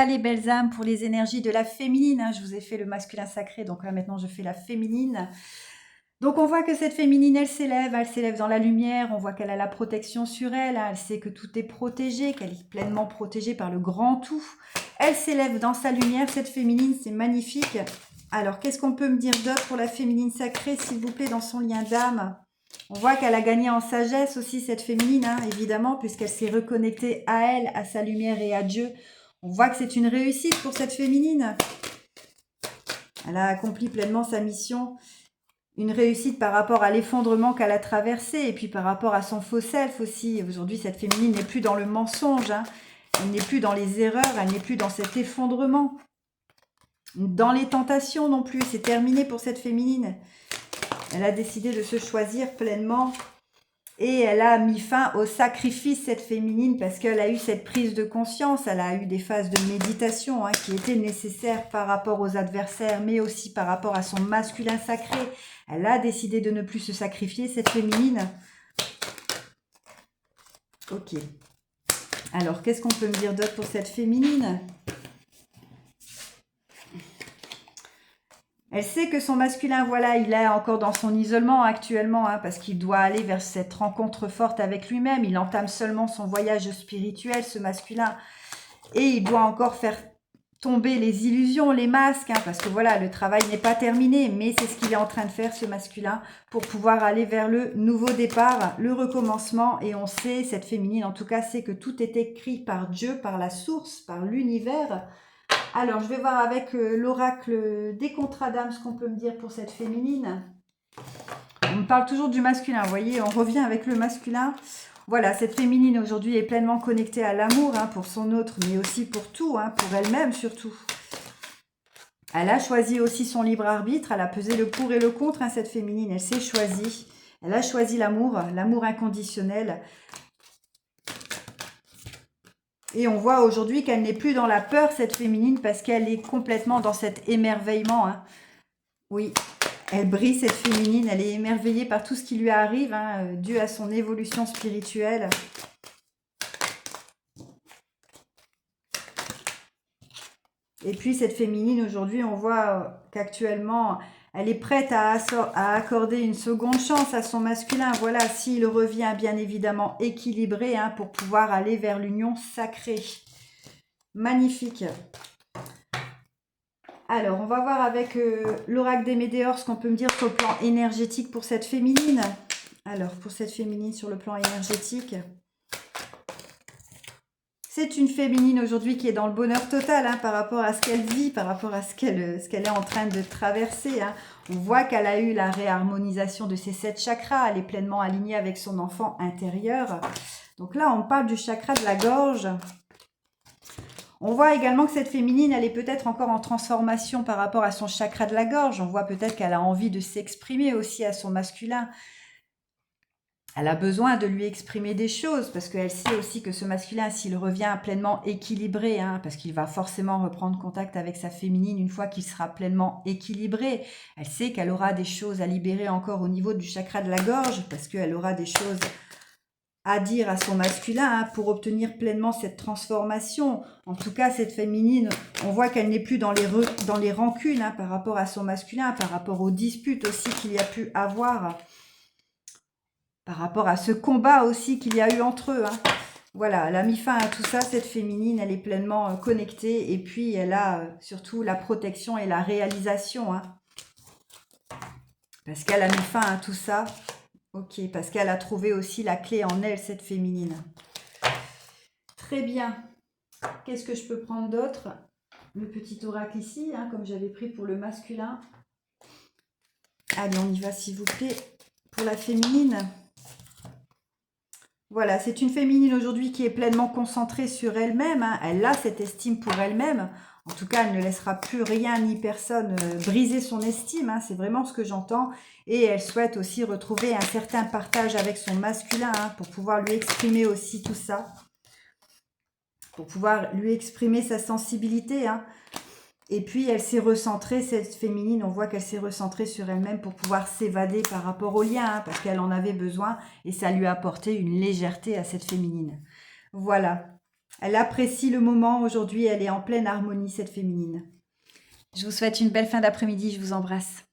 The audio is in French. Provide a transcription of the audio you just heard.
Les belles âmes pour les énergies de la féminine, hein. Je vous ai fait le masculin sacré, donc là maintenant je fais la féminine. Donc on voit que cette féminine, elle s'élève dans la lumière, on voit qu'elle a la protection sur elle, hein. Elle sait que tout est protégé, qu'elle est pleinement protégée par le grand tout. Elle s'élève dans sa lumière, cette féminine, c'est magnifique. Alors qu'est-ce qu'on peut me dire d'autre pour la féminine sacrée, s'il vous plaît, dans son lien d'âme? On voit qu'elle a gagné en sagesse aussi, cette féminine, hein, évidemment, puisqu'elle s'est reconnectée à elle, à sa lumière et à Dieu. On voit que c'est une réussite pour cette féminine. Elle a accompli pleinement sa mission. Une réussite par rapport à l'effondrement qu'elle a traversé et puis par rapport à son faux self aussi. Aujourd'hui, cette féminine n'est plus dans le mensonge, hein. Elle n'est plus dans les erreurs, elle n'est plus dans cet effondrement. Dans les tentations non plus, c'est terminé pour cette féminine. Elle a décidé de se choisir pleinement. Et elle a mis fin au sacrifice, cette féminine, parce qu'elle a eu cette prise de conscience, elle a eu des phases de méditation qui étaient nécessaires par rapport aux adversaires, mais aussi par rapport à son masculin sacré. Elle a décidé de ne plus se sacrifier, cette féminine. Ok. Alors, qu'est-ce qu'on peut me dire d'autre pour cette féminine ? Elle sait que son masculin, voilà, il est encore dans son isolement actuellement, hein, parce qu'il doit aller vers cette rencontre forte avec lui-même. Il entame seulement son voyage spirituel, ce masculin. Et il doit encore faire tomber les illusions, les masques, hein, parce que voilà, le travail n'est pas terminé, mais c'est ce qu'il est en train de faire, ce masculin, pour pouvoir aller vers le nouveau départ, le recommencement. Et on sait, cette féminine, en tout cas, sait que tout est écrit par Dieu, par la source, par l'univers. Alors, je vais voir avec l'oracle des contrats d'âme ce qu'on peut me dire pour cette féminine. On me parle toujours du masculin, vous voyez, on revient avec le masculin. Voilà, cette féminine aujourd'hui est pleinement connectée à l'amour, hein, pour son autre, mais aussi pour tout, hein, pour elle-même surtout. Elle a choisi aussi son libre arbitre, elle a pesé le pour et le contre, hein, cette féminine, elle s'est choisie. Elle a choisi l'amour, l'amour inconditionnel. Et on voit aujourd'hui qu'elle n'est plus dans la peur, cette féminine, parce qu'elle est complètement dans cet émerveillement. Hein. Oui, elle brille, cette féminine, elle est émerveillée par tout ce qui lui arrive, hein, dû à son évolution spirituelle. Et puis cette féminine, aujourd'hui, on voit qu'actuellement, elle est prête à accorder une seconde chance à son masculin. Voilà, s'il revient bien évidemment équilibré, hein, pour pouvoir aller vers l'union sacrée. Magnifique. Alors, on va voir avec l'oracle des météores ce qu'on peut me dire sur le plan énergétique pour cette féminine. Alors, pour cette féminine sur le plan énergétique, c'est une féminine aujourd'hui qui est dans le bonheur total, hein, par rapport à ce qu'elle vit, par rapport à ce qu'elle est en train de traverser. Hein. On voit qu'elle a eu la réharmonisation de ses 7 chakras. Elle est pleinement alignée avec son enfant intérieur. Donc là, on parle du chakra de la gorge. On voit également que cette féminine, elle est peut-être encore en transformation par rapport à son chakra de la gorge. On voit peut-être qu'elle a envie de s'exprimer aussi à son masculin. Elle a besoin de lui exprimer des choses parce qu'elle sait aussi que ce masculin, s'il revient pleinement équilibré, hein, parce qu'il va forcément reprendre contact avec sa féminine une fois qu'il sera pleinement équilibré, elle sait qu'elle aura des choses à libérer encore au niveau du chakra de la gorge parce qu'elle aura des choses à dire à son masculin, hein, pour obtenir pleinement cette transformation. En tout cas, cette féminine, on voit qu'elle n'est plus dans les rancunes, hein, par rapport à son masculin, par rapport aux disputes aussi qu'il y a pu avoir, par rapport à ce combat aussi qu'il y a eu entre eux. Hein. Voilà, elle a mis fin à tout ça, cette féminine, elle est pleinement connectée et puis elle a surtout la protection et la réalisation. Hein. Parce qu'elle a mis fin à tout ça. Ok, parce qu'elle a trouvé aussi la clé en elle, cette féminine. Très bien. Qu'est-ce que je peux prendre d'autre? Le petit oracle ici, hein, comme j'avais pris pour le masculin. Allez, on y va s'il vous plaît. Pour la féminine. Voilà, c'est une féminine aujourd'hui qui est pleinement concentrée sur elle-même. Hein. Elle a cette estime pour elle-même. En tout cas, elle ne laissera plus rien ni personne briser son estime. Hein. C'est vraiment ce que j'entends. Et elle souhaite aussi retrouver un certain partage avec son masculin, hein, pour pouvoir lui exprimer aussi tout ça. Pour pouvoir lui exprimer sa sensibilité. Hein. Et puis, elle s'est recentrée, cette féminine, on voit qu'elle s'est recentrée sur elle-même pour pouvoir s'évader par rapport au lien, hein, parce qu'elle en avait besoin et ça lui a apporté une légèreté à cette féminine. Voilà. Elle apprécie le moment. Aujourd'hui, elle est en pleine harmonie, cette féminine. Je vous souhaite une belle fin d'après-midi. Je vous embrasse.